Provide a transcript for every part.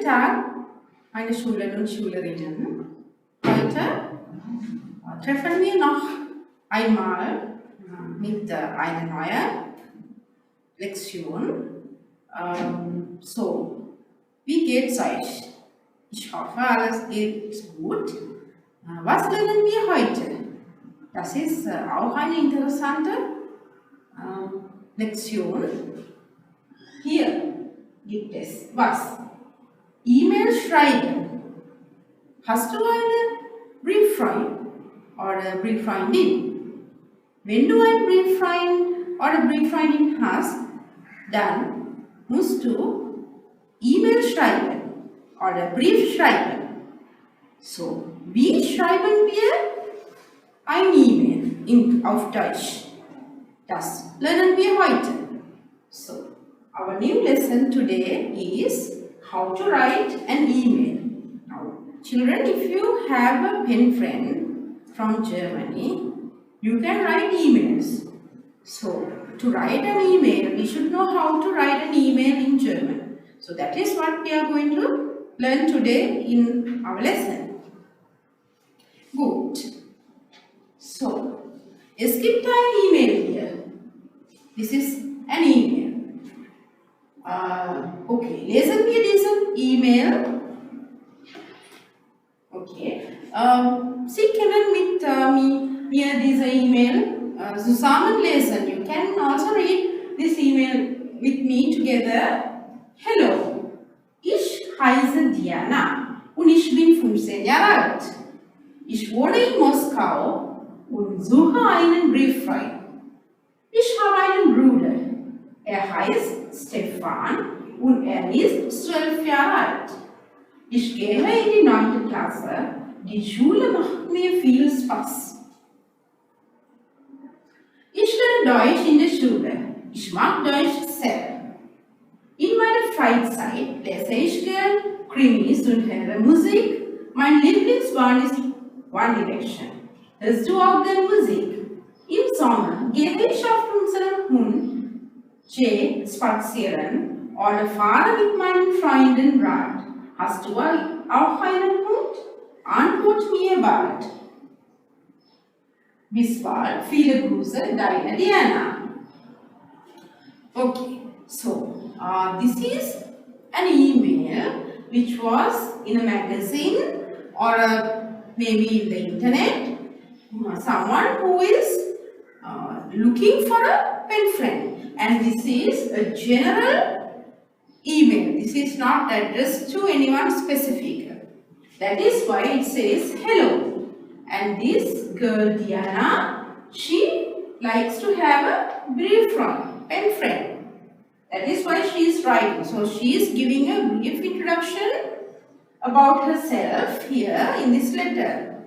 Tag, meine Schülerinnen und Schülerinnen. Heute treffen wir noch einmal mit einer neuen Lektion. Wie geht's euch? Ich hoffe, alles geht gut. Was lernen wir heute? Das ist auch eine interessante Lektion. Hier gibt es was? E-Mail schreiben. Hast du einen Brieffreund oder Brieffreundin? Wenn du einen Brieffreund oder Brieffreundin hast, dann musst du E-Mail schreiben oder Brief schreiben. So, wie schreiben wir ein E-Mail auf Deutsch? Das lernen wir heute. So, our new lesson today is how to write an email. Now, children, if you have a pen friend from Germany, you can write emails. So, to write an email, we should know how to write an email in German. So, that is what we are going to learn today in our lesson. Gut. So, es gibt ein E-Mail hier. This is an email. Okay, lesen wir diesen E-Mail. Okay. Sie können mit mir diese E-Mail zusammen lesen. You can also read this email with me together. Hello, ich heiße Diana und ich bin 15 Jahre alt. Ich wohne in Moskau und suche einen Brieffreund. Ich habe einen Bruder. Er heißt Stefan und er ist 12 Jahre alt. Ich gehe in die 9. Klasse. Die Schule macht mir viel Spaß. Ich lerne Deutsch in der Schule. Ich mag Deutsch sehr. In meiner Freizeit lese ich gern Krimis und höre Musik. Mein Lieblingsband ist One Direction. Hörst du auch gern Musik? Im Sommer gehe ich auf unseren Hund Jay spazieren oder fahre mit meinen Freunden Rad. Hast du auch einen Hund? Antwort mir bald. Bis bald. Viele Grüße, deine Diana. Okay, so this is an email which was in a magazine or maybe in the internet. Someone who is looking for a pen friend. And this is a general email. This is not addressed to anyone specific. That is why it says hello. And this girl Diana, she likes to have a brief pen friend. That is why she is writing. So she is giving a brief introduction about herself here in this letter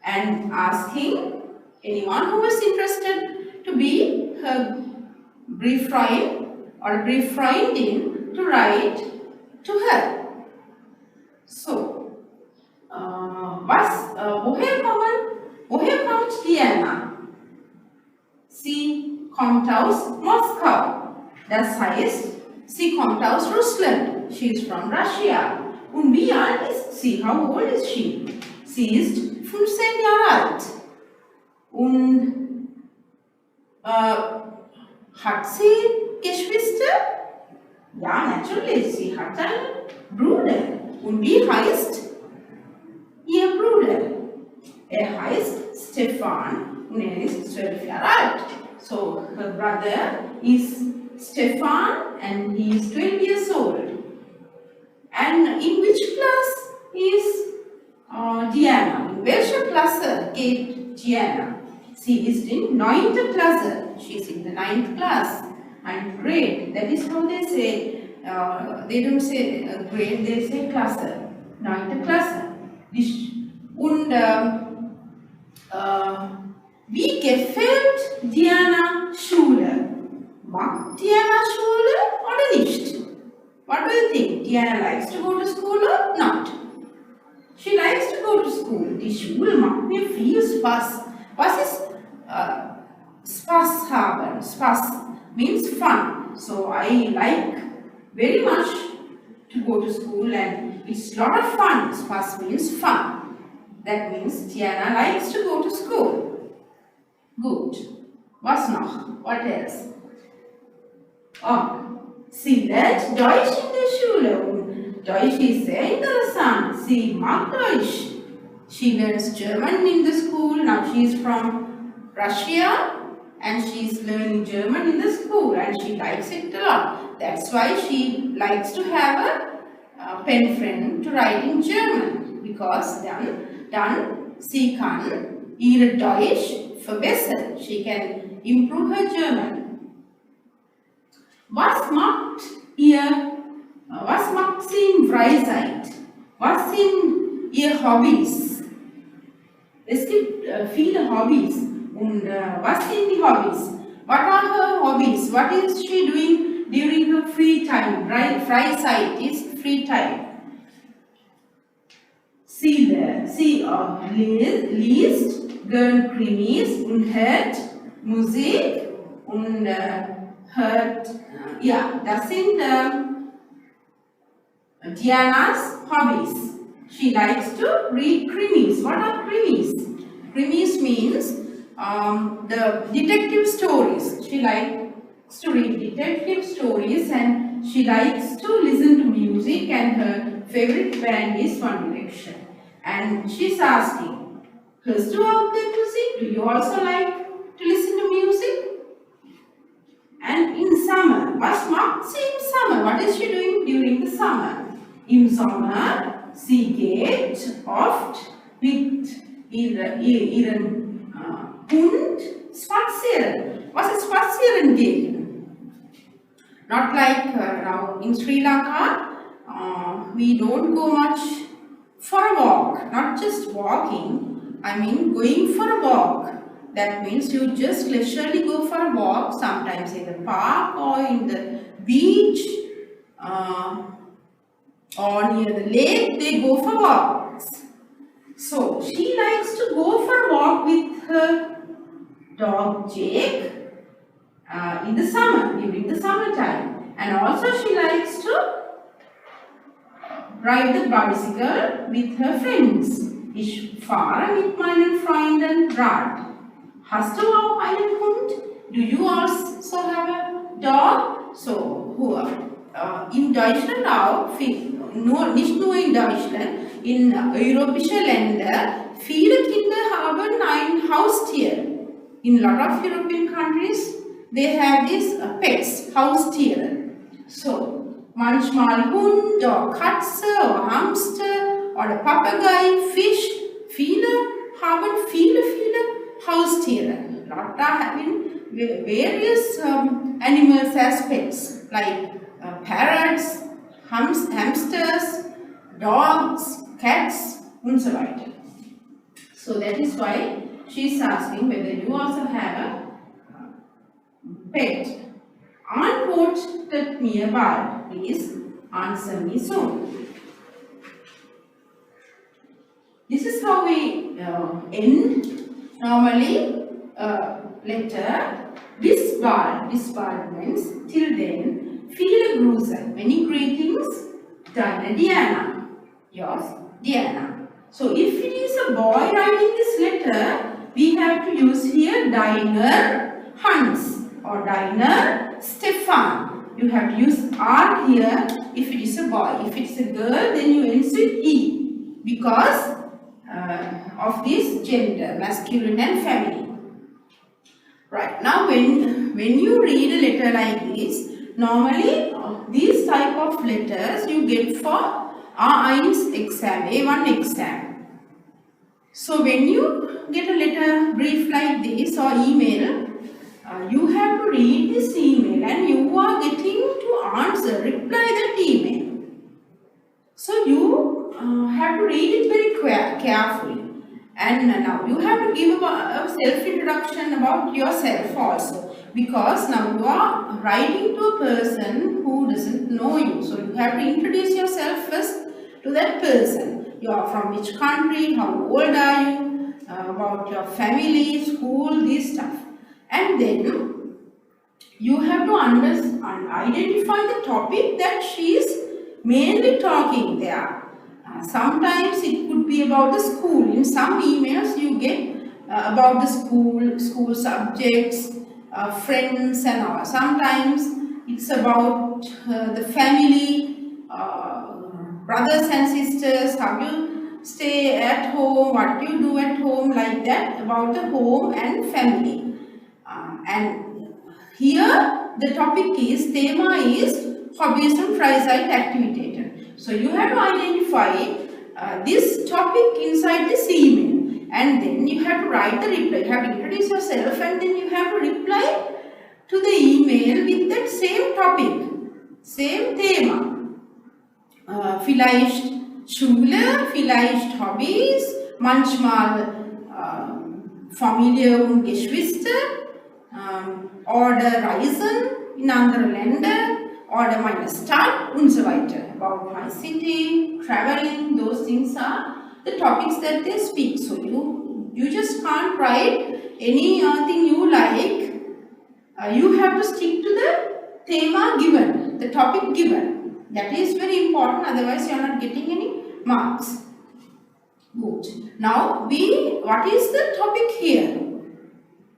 and asking anyone who is interested to be her brieffreund or brieffreundin to write to her. So, woher kommt Diana? Sie kommt aus Moskau. Das heißt, sie kommt aus Russland. She is from Russia. Und wie alt ist sie? How old is she? Sie ist 15 Jahre alt. Und hat sie Geschwister? Ja, natürlich. Sie hat einen Bruder. Und wie heißt ihr Bruder? Er heißt Stefan und er ist 12 Jahre alt. So, her brother is Stefan and he is 12 years old. And in which class is Diana? In welcher Klasse geht Diana? Sie ist in 9. Klasse. She is in the 9th class. And grade, that is how they say, they don't say grade, they say Klasse. 9. Klasse. Und wie gefällt Diana Schule? Mag Diana Schule oder nicht? What do you think? Diana likes to go to school or not? She likes to go to school. Die Schule macht mir viel Spaß. Was ist Spaß haben? Spaß means fun. So I like very much to go to school and It's a lot of fun. Was means fun. That means Diana likes to go to school. Gut. Was noch? What else? Oh, sie lernt Deutsch in der Schule. Und Deutsch ist sehr interessant. Sie mag Deutsch. She learns German in the school. Now she is from Russia and she is learning German in the school and she likes it a lot. That's why she likes to have a pen friend to write in German. Because dann sie kann ihre Deutsch verbessern. She can improve her German. Was macht sie in Freizeit? Was sind ihre Hobbys? Es gibt viele Hobbys. Und was sind die Hobbys? What are her hobbies? What is she doing during her free time? Right? Freizeit is free time. Sie liest gern Krimis und hört Musik und das sind Diana's hobbies. She likes to read krimis. What are krimis? Krimis means the detective stories. She likes to read detective stories and she likes to listen to music and her favorite band is One Direction. And she's asking, hörst du auch the music? Do you also like to listen to music? And in summer, was macht sie im Summer? What is she doing during the summer? Im Sommer, sie geht oft mit ihrem Hund spazieren. Was ist spazieren gehen? Not like now in Sri Lanka, we don't go much for a walk. Not just walking, I mean going for a walk. That means you just leisurely go for a walk, sometimes in the park or in the beach or near the lake, they go for walks. So, she likes to go for a walk with her dog Jake in the summer, during the summertime. And also she likes to ride the bicycle with her friends. Ich fahre mit meinen Freunden Rad. Hast du auch einen Hund? Do you also have a dog? So, in Deutschland auch, nicht nur in Deutschland, in europäischen Ländern, viele Kinder haben ein Haustier. In a lot of European countries, they have these pets, Haustiere. So, manchmal Hund oder Katze oder Hamster oder Papagei, Fisch. Viele haben viele Haustiere. Lot are having various animals as pets like parrots, hamsters, dogs, cats und so weiter. So that is why she is asking whether you also have a pet. Antwortet mir bald. Please answer me soon. This is how we end normally letter. Bis bald means till then. Viele Grüße. Many greetings. Deine Diana. Yours, Diana. So if it is a boy writing this letter, we have to use here Deiner Hans or Deiner Stefan. You have to use R here if it is a boy. If it is a girl, then you end with E because of this gender, masculine and feminine. Right, now when you read a letter like this, normally these type of letters you get for A1 exam, A1 exam. So when you get a letter brief like this or email, you have to read this email and you are getting to answer, reply that email. So you have to read it very carefully. And now you have to give a self-introduction about yourself also. Because now you are writing to a person who doesn't know you. So you have to introduce yourself first to that person. You are from which country, how old are you, about your family, school, this stuff. And then you have to identify the topic that she is mainly talking there. Sometimes it could be about the school. In some emails you get about the school subjects, friends and all. Sometimes it's about the family, brothers and sisters, how you stay at home, what you do at home, like that, about the home and family. And here the topic is, thema is hobbies and Freizeit Aktivitäten. So you have to identify this topic inside this email, and then you have to write the reply. You have to introduce yourself and then you have to reply to the email with that same topic, same thema. Vielleicht Schule, vielleicht Hobbys, manchmal Familie und Geschwister, oder Reisen in andere Länder, oder meine Stadt und so weiter. About my city, traveling, those things are the topics that they speak. So you just can't write any thing you like. You have to stick to the thema given, the topic given. That is very important, otherwise you are not getting any marks. Good. Now, what is the topic here?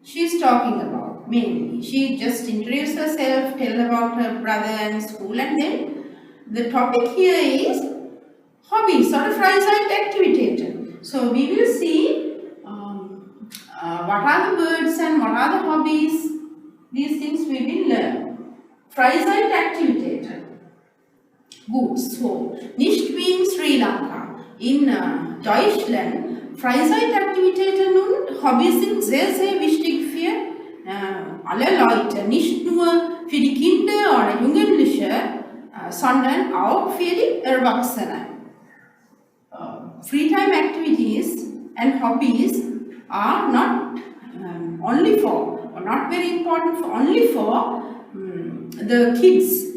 She is talking about mainly. She just introduced herself, tell about her brother and school, and then the topic here is hobbies or Freizeit Aktivitäten. So we will see what are the words and what are the hobbies. These things we will learn. Freizeit Aktivitäten. Gut, so nicht wie in Sri Lanka. In Deutschland, Freizeitaktivitäten und Hobbys sind sehr, sehr wichtig für alle Leute. Nicht nur für die Kinder oder Jugendliche, sondern auch für die Erwachsenen. Free-time activities and hobbies are not only for, or not very important for, only for the kids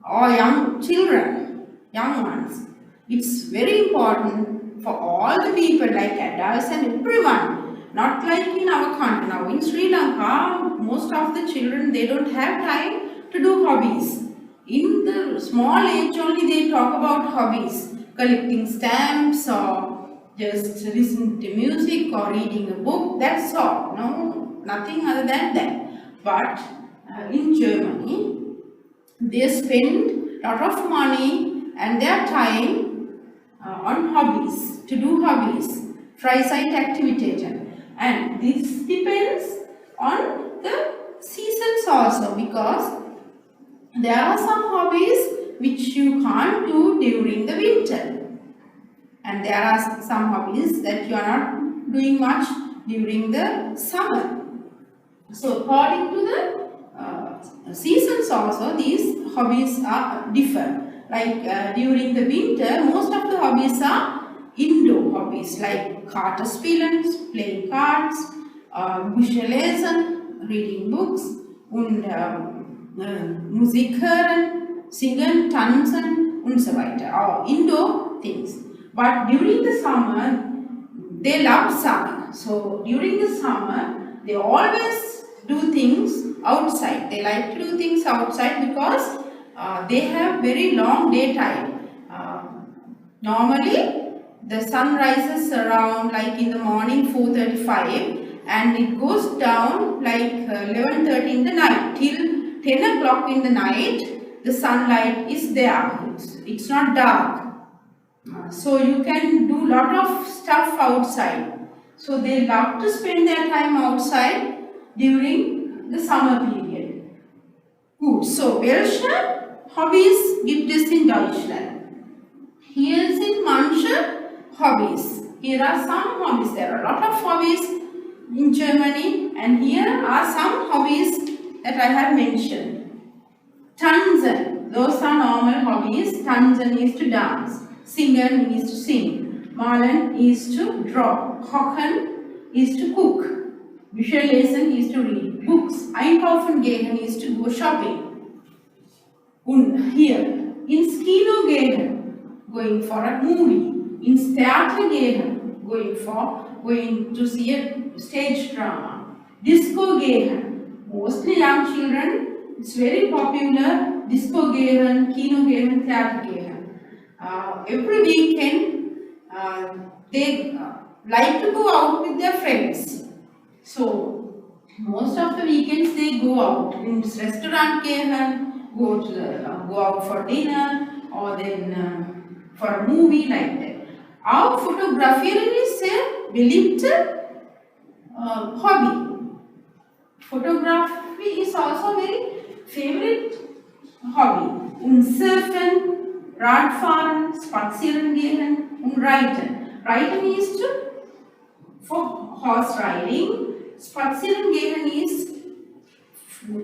or young children, young ones. It's very important for all the people, like adults and everyone. Not like in our country. Now in Sri Lanka, most of the children, they don't have time to do hobbies. In the small age only they talk about hobbies, collecting stamps or just listening to music or reading a book, that's all. No, nothing other than that. But in Germany, they spend a lot of money and their time on hobbies, to do hobbies, Freizeitaktivitäten. And this depends on the seasons also, because there are some hobbies which you can't do during the winter. And there are some hobbies that you are not doing much during the summer. So according to the seasons also, these hobbies are different. Like during the winter, most of the hobbies are indoor hobbies, like Kartenspielen, playing cards, Bücher lesen, reading books, und Musik hören, singen, tanzen und so weiter. All indoor things. But during the summer, they love summer. So during the summer, they always do things outside. They like to do things outside because they have very long daytime. Normally, the sun rises around like in the morning 4:35 and it goes down like 11:30 in the night. Till 10 o'clock in the night, the sunlight is there. It's not dark. So you can do lot of stuff outside. So they love to spend their time outside during the summer period. Gut, so welche Hobbys gibt es in Deutschland? Hier sind manche Hobbys. Here are some hobbies. There are a lot of hobbies in Germany, and here are some hobbies that I have mentioned. Tanzen, those are normal hobbies. Tanzen is to dance. Singen is to sing. Malen is to draw. Kochen is to cook. Bücher lesen is to read. Books. Einkaufen gehen is to go shopping. Und hier, ins Kino gehen, going for a movie. Ins Theater gehen, going to see a stage drama. Disco gehen, mostly young children, it's very popular. Disco gehen, Kino gehen, Theater gehen. every weekend they like to go out with their friends. So most of the weekends they go out in this restaurant and go out for dinner or then for a movie like that. Our photography is a believed hobby. Photography is also a very favorite hobby. Surfen, Radfahren, Spazieren gehen und Reiten. Reiten is for horse riding. Spazieren gehen is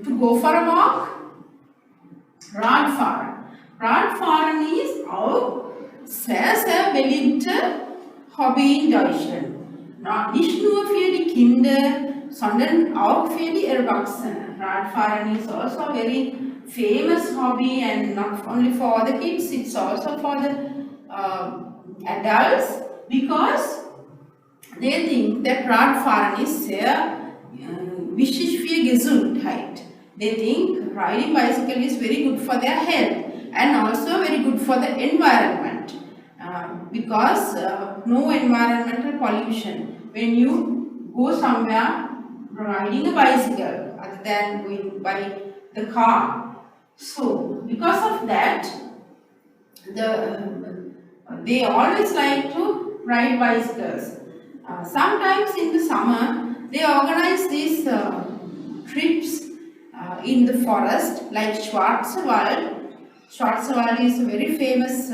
to go for a walk. Radfahren. Radfahren ist auch sehr, sehr beliebte Hobby in Deutschland. Nicht nur für die Kinder, sondern auch für die Erwachsenen. Radfahren is also a very famous hobby and not only for the kids, it's also for the adults because they think that Radfahren is sehr wichtig für Gesundheit. They think riding bicycle is very good for their health and also very good for the environment because no environmental pollution when you go somewhere riding a bicycle other than going by the car. So because of that, they always like to ride bicycles. Sometimes in the summer they organize these trips in the forest like Schwarzwald. Schwarzwald is a very famous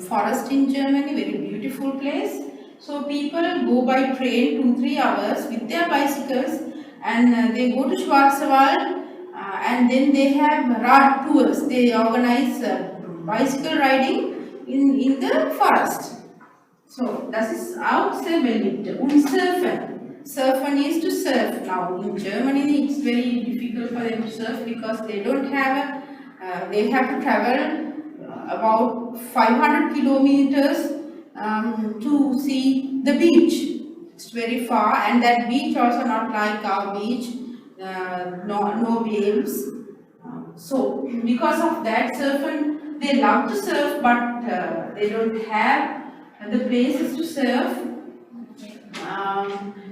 forest in Germany, very beautiful place. So people go by train 2-3 hours with their bicycles and they go to Schwarzwald and then they have Rad tours. They organize bicycle riding in the forest. So das ist auch sehr beliebt. Und Surfen. Surfen is to surf. Now in Germany it's very difficult for them to surf because they don't have they have to travel about 500 kilometers to see the beach. It's very far and that beach also not like our beach, no waves. So because of that surfing, they love to surf but they don't have the places to surf.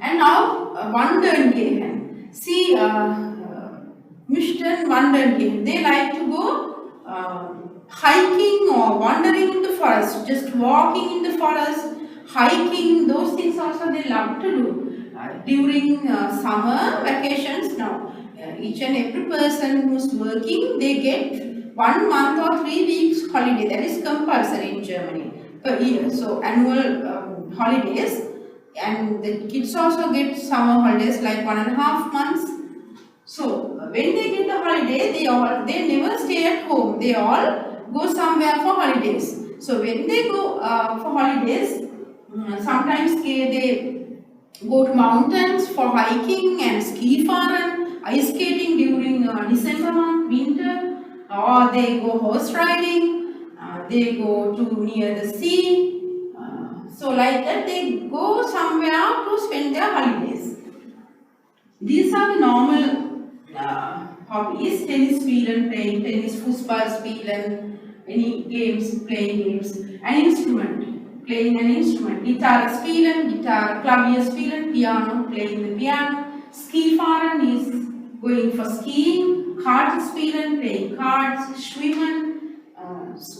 And now wandern gehen. See, Mr. Wandern gehen. They like to go hiking or wandering in the forest, just walking in the forest, hiking, those things also they love to do. During summer vacations now, each and every person who's working, they get 1 month or 3 weeks holiday. That is compulsory in Germany per year. So annual holidays, and the kids also get summer holidays like 1.5 months. So when they get the holiday, they never stay at home. They all go somewhere for holidays. So when they go for holidays, sometimes they go to mountains for hiking and ski fahren, ice skating during December month, winter, or they go horse riding, they go to near the sea. So like that they go somewhere to spend their holidays. These are the normal hobbies: tennis spielen, playing tennis, Fußball spielen, any games, playing games, an instrument, playing an instrument, Gitarre spielen, Gitarre, Klavier spielen, piano, playing the piano, Ski fahren is going for skiing, Karte spielen, playing cards, schwimmen,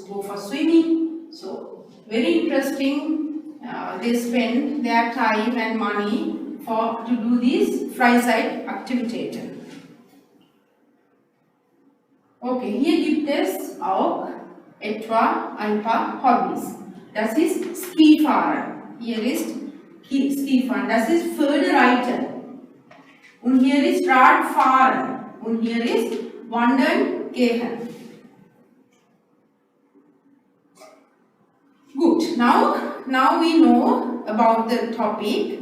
go for swimming. So very interesting. They spend their time and money to do these Freizeitaktivitäten. Okay, hier gibt es auch etwa ein paar Hobbys. Das ist Skifahren. Hier ist Skifahren. Das ist Pferdereiten. Und hier ist Radfahren. Und hier ist Wandern gehen. Gut, now we know about the topic.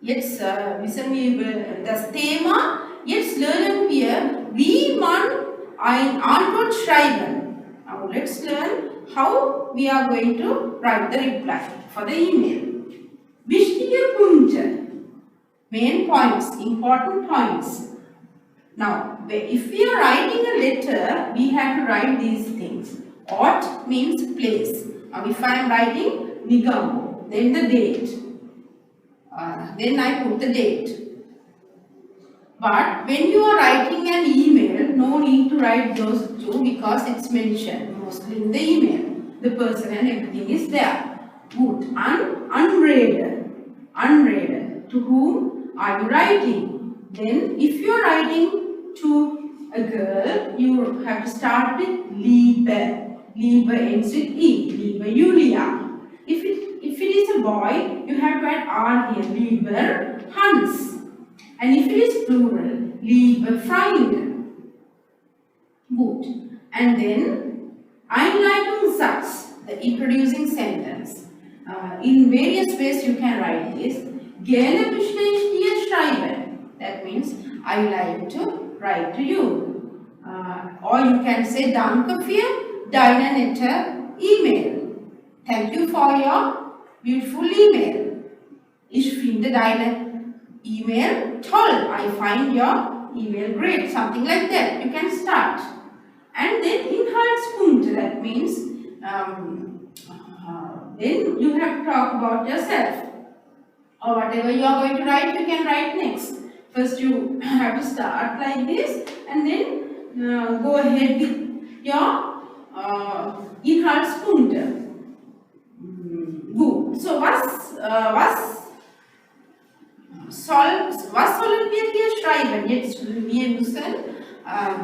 Jetzt wissen wir über das Thema. Jetzt lernen wir, wie man eine Antwort schreiben. Now let's learn how we are going to write the reply for the email. Wichtige Punkte, main points, important points. Now, if we are writing a letter, we have to write these things. Ort means place. Now if I am writing Nigambo, then the date. Then I put the date. But when you are writing an email, no need to write those two because it's mentioned mostly in the email. The person and everything is there. Good. Unread. Unread. To whom are you writing? Then if you are writing to a girl, you have to start with Liebe. Liebe ends with E. Liebe Julia. If it is a boy, you have to add R here. Lieber Hans. And if it is plural, Liebe Freunde. Good. And then, Einleitungssatz, the introducing sentence. In various ways you can write this. Gerne möchte ich dir schreiben. That means, I like to write to you. Or you can say, Danke für deine nette E-Mail. Thank you for your beautiful email. Ich finde deine E-mail toll. I find your email great. Something like that. You can start. And then Inhaltspunkte. That means then you have to talk about yourself. Or whatever you are going to write, you can write next. First you have to start like this and then go ahead with your Inhaltspunkte. Gut. So was sollen wir hier schreiben? Jetzt wir müssen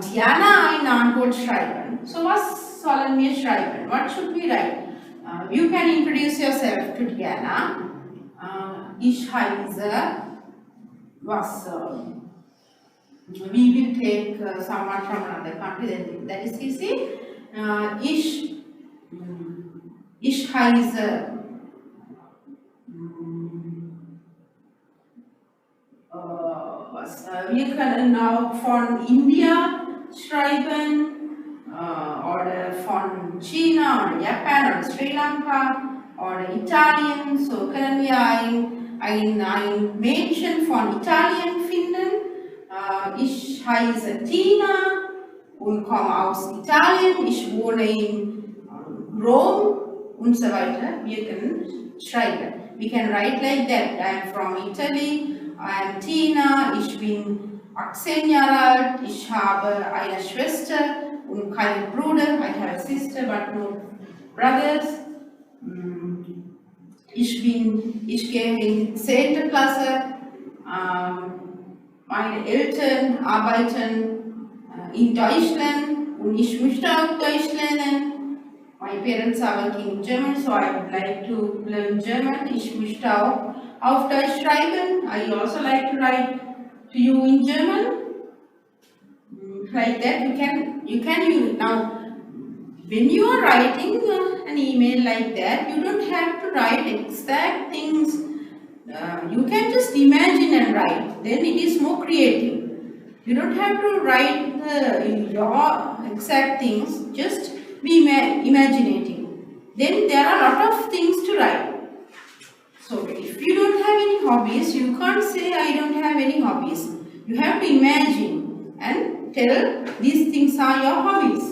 Diana eine Antwort schreiben. So was sollen wir schreiben? What should we write? You can introduce yourself to Diana. Ich heiße was? We will take someone from another country. That is easy. Ich heiße wir können auch von India schreiben oder von China oder Japan oder Sri Lanka oder Italien. So können wir ein Mädchen von Italien finden. Ich heiße Tina und komme aus Italien. Ich wohne in Rom und so weiter. Wir können schreiben. We can write like that. I am from Italy. I am Tina, ich bin 18 Jahre alt, ich habe eine Schwester und keinen Bruder. I have a sister but no brothers. Ich gehe in 10. Klasse. Meine Eltern arbeiten in Deutschland und ich möchte auch Deutsch lernen. My parents are working in German, so I would like to learn German. Ich möchte auch auf Deutsch schreiben. I also like to write to you in German. Like that, you can use. Now, when you are writing an email like that, you don't have to write exact things. You can just imagine and write. Then it is more creative. You don't have to write your exact things. Just be imaginating. Then there are a lot of things to write. So if you don't have any hobbies, you can't say I don't have any hobbies. You have to imagine and tell these things are your hobbies.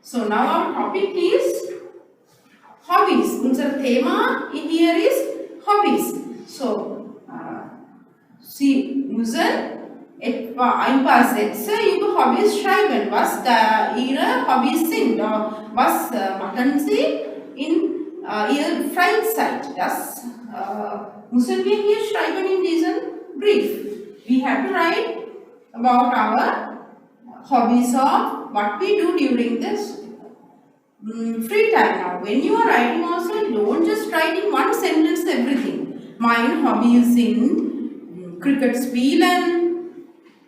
So now our topic is hobbies. Unser Thema here is hobbies. So Sie müssen etwa ein paar Sätze über Hobbys schreiben, was da Ihre Hobbys sind, was machen Sie in Ihrer Freizeit. Das müssen wir hier schreiben in diesem Brief. We have to write about our hobbies or what we do during this free time. Now, when you are writing also, don't just write in one sentence everything. Mein Hobby ist in Cricket spielen,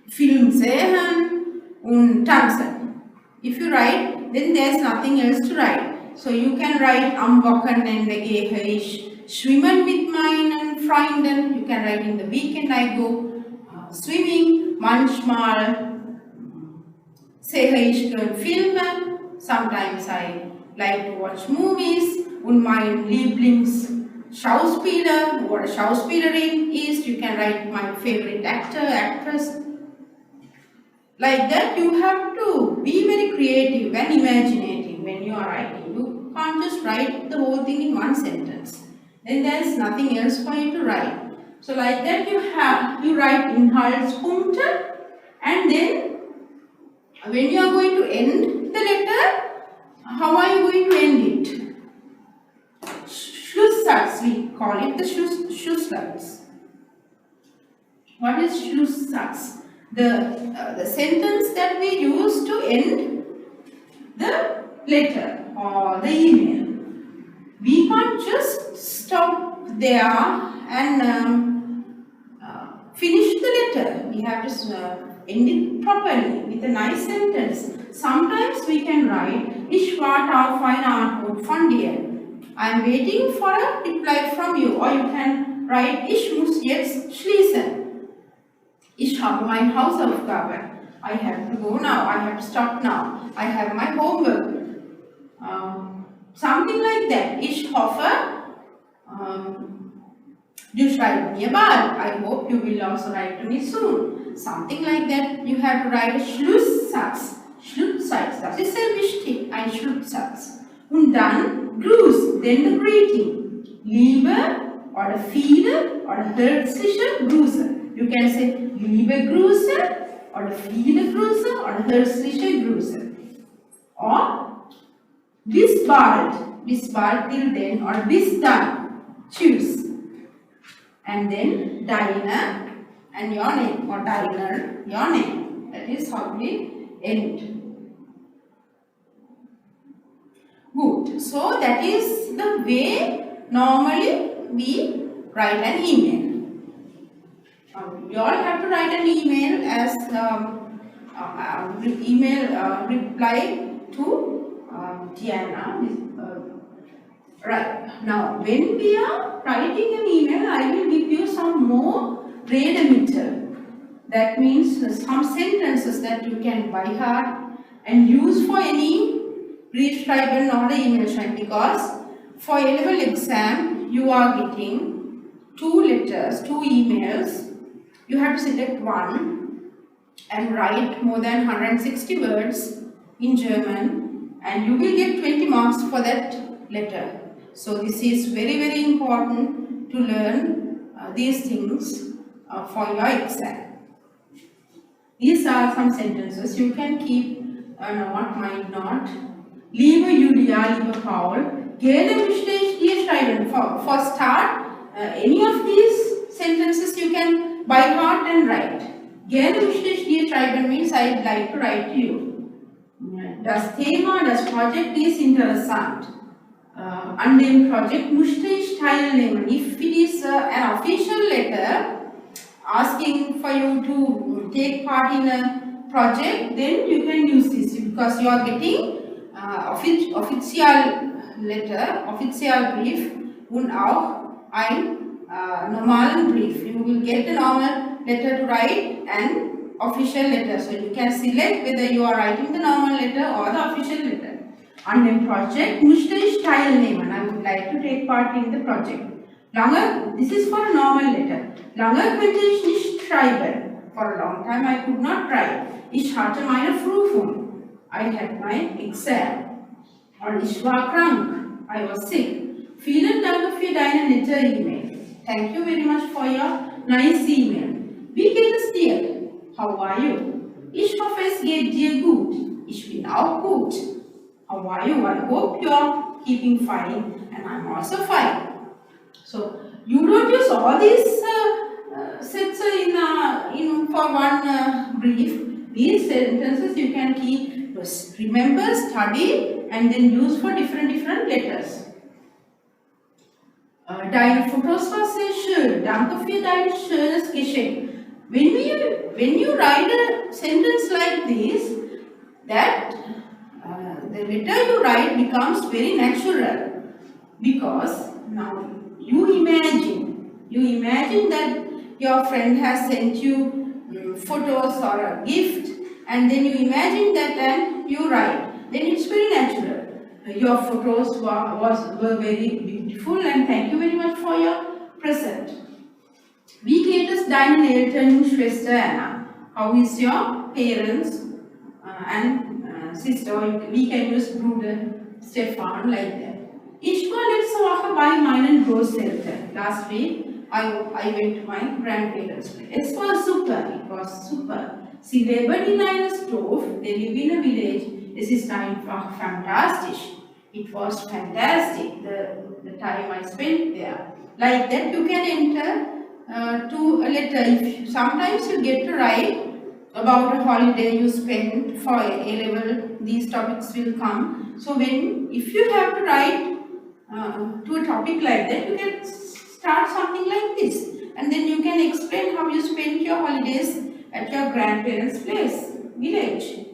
Film sehen und tanzen. If you write, then there's nothing else to write. So you can write am Wochenende gehe ich schwimmen mit meinen Freunden. You can write in the weekend I go swimming. Manchmal sehe ich Filme. Sometimes I like to watch movies. Und mein Lieblingsschauspieler oder Schauspielerin ist. You can write my favorite actor, actress. Like that, you have to be very creative and imaginative when you are writing. You can't just write the whole thing in one sentence. Then there is nothing else for you to write. So like that you write Inhaltspunkte, and then when you are going to end the letter, how are you going to end it? Schlusssatz, we call it the Schlusssatz. What is Schlusssatz? The sentence that we use to end the letter or the email. We can't just stop there and finish the letter. We have to end it properly with a nice sentence. Sometimes we can write, Ich warte auf eine Antwort von dir. I am waiting for a reply from you. Or you can write, Ich muss jetzt schließen. Ich habe meine Hausaufgabe. I have to go now. I have to stop now. I have my homework. Something like that. Ich hoffe, du schreibst mir bald. I hope you will also write to me soon. Something like that. You have to write a Schlusssatz. Schlusssatz. Das ist sehr wichtig. Ein Schlusssatz. Und dann Gruß. Then the greeting. Liebe oder viele oder herzliche Grüße. You can say liebe Grüße oder viele Grüße oder herzliche Grüße. Or bis bald till then, or bis dann. Choose. And then deine and your name, or deiner, your name. That is how we end. Good. So that is the way normally we write an email. You all have to write an email as reply to Diana. Right. Now, when we are writing an email, I will give you some more Redematerial. That means some sentences that you can by heart and use for any Briefschreiben or the email schreiben, because for A-level exam, you are getting 2 letters, 2 emails. You have to select one and write more than 160 words in German, and you will get 20 marks for that letter. So this is very, very important to learn these things for your exam. These are some sentences. You can keep a note, mind note. Liebe Julia, liebe Paul, gerne möchte ich dir schreiben. For start, any of these sentences you can by heart and write. Gerne möchte ich dir schreiben means I'd like to write to you. Das Thema, das Projekt ist interessant. An dem Projekt möchte ich teilnehmen. If it is an official letter asking for you to take part in a project, then you can use this because you are getting official letter, official brief und auch ein normalen Brief. You will get a normal letter to write and official letter. So you can select whether you are writing the normal letter or the official letter. An dem Projekt möchte ich teilnehmen. I would like to take part in the project. Lange, this is for a normal letter. Lange könnte ich nicht schreiben. For a long time I could not write. Ich hatte meine Prüfung. I had my exam. Or ich war krank. I was sick. Vielen Dank für deine nette E-Mail. Thank you very much for your nice email. Wie geht es dir? How are you? Ich hoffe, es geht dir gut. Ich bin auch gut. How are you? I hope you are keeping fine, and I'm also fine. So you don't use all these sets in for one brief. These sentences you can keep, remember, study, and then use for different letters. Deine Fotos war sehr schön. Danke für dein schönes Geschenk. When you write a sentence like this, that the letter you write becomes very natural, because now you imagine that your friend has sent you photos or a gift, and then you imagine that and you write. Then it's very natural. Your photos were very beautiful, and thank you very much for your present. Wie geht es deinen Eltern und Schwester Anna? How is your parents and sister, or we can use Bruder, Stefan, like that. Ich war letzte Woche bei meinen Großeltern. Last week, I went to my grandparents' place. Es war super, it was super. Sie leben in einem Dorf, they live in a village. Es ist einfach fantastisch. It was fantastic, the time I spent there. Like that, you can enter to a letter. Sometimes you get to write about a holiday you spent for A-level, these topics will come. So if you have to write to a topic like that, you can start something like this. And then you can explain how you spent your holidays at your grandparents' place, village.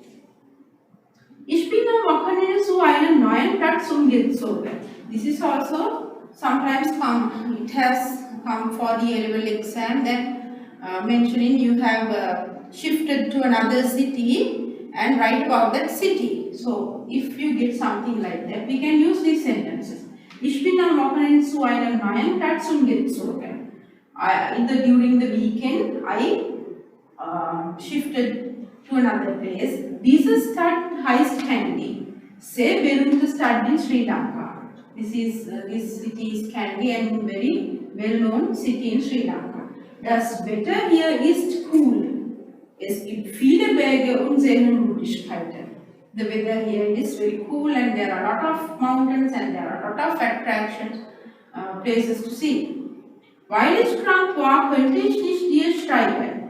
Ich bin am Wochenende zu einem neuen Platz umgezogen. This is also sometimes it has come for the A-level exam that mentioning you have shifted to another city and write about that city. So if you get something like that, we can use these sentences. Ich bin am Wochenende zu einem neuen Platz umgezogen. During the weekend, I shifted to another place. Diese Stadt heißt Kandy. Sehr berühmte Stadt in Sri Lanka. This city is Kandy and very well-known city in Sri Lanka. Das Wetter hier ist cool. Es gibt viele Berge und Sehenswürdigkeiten. The weather here is very cool and there are a lot of mountains and there are a lot of attractions, places to see. Weil ich krank war, konnte ich nicht dir schreiben.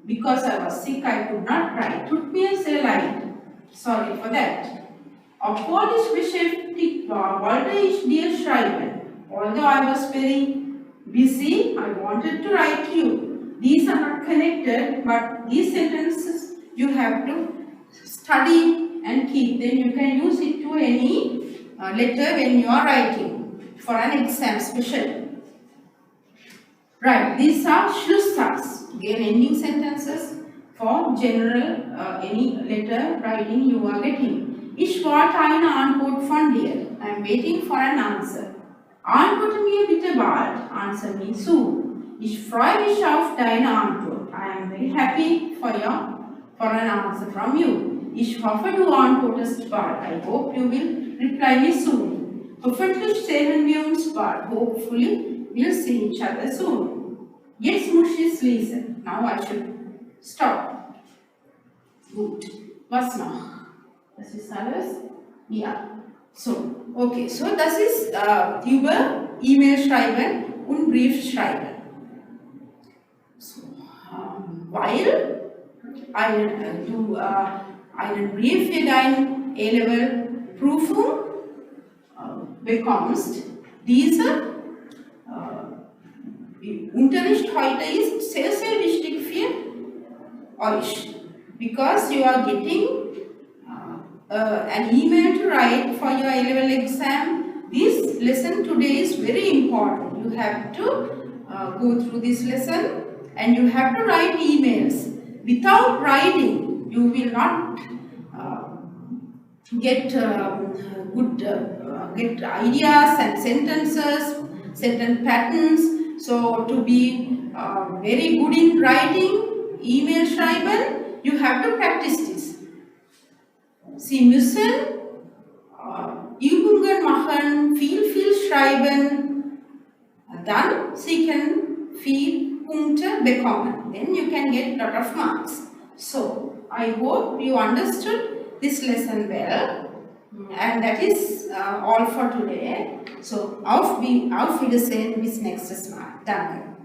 Because I was sick, I could not write. Tut mir sehr leid. Sorry for that. Obwohl ich beschäftigt war, wollte ich dir schreiben. Although I was very busy, I wanted to write to you. These are not connected, but these sentences you have to study and keep. Then you can use it to any letter when you are writing for an exam especially. Right, these are Schlusssatz, again ending sentences for general any letter writing you are getting. Ich warte eine Antwort von dir. I am waiting for an answer. Antworte mir bitte bald. Answer me soon. Ich freue mich auf deine Antwort. I am very happy for an answer from you. Ich hoffe, du antwortest bald. I hope you will reply me soon. Hoffentlich sehen wir uns bald. Hopefully, we'll see each other soon. Jetzt muss ich lesen. Now I should stop. Gut. Was noch? Das ist alles? Ja. So, okay. So, das ist über E-Mail schreiben und Brief schreiben. So, weil du einen Brief für deine A-Level-Prüfung bekommst, dieser Unterricht heute ist sehr, sehr wichtig für euch. Because you are getting an email to write for your A-Level exam. This lesson today is very important. You have to go through this lesson and you have to write emails. Without writing, you will not get get ideas and sentences, sentence patterns. So to be very good in writing, email schreiben, you have to practice this. Sie müssen Übungen machen, viel schreiben, dann Sie können viel Punkte bekommen. Then you can get lot of marks. So I hope you understood this lesson well. And that is all for today. So, auf Wiedersehen bis nächstes Mal. Danke.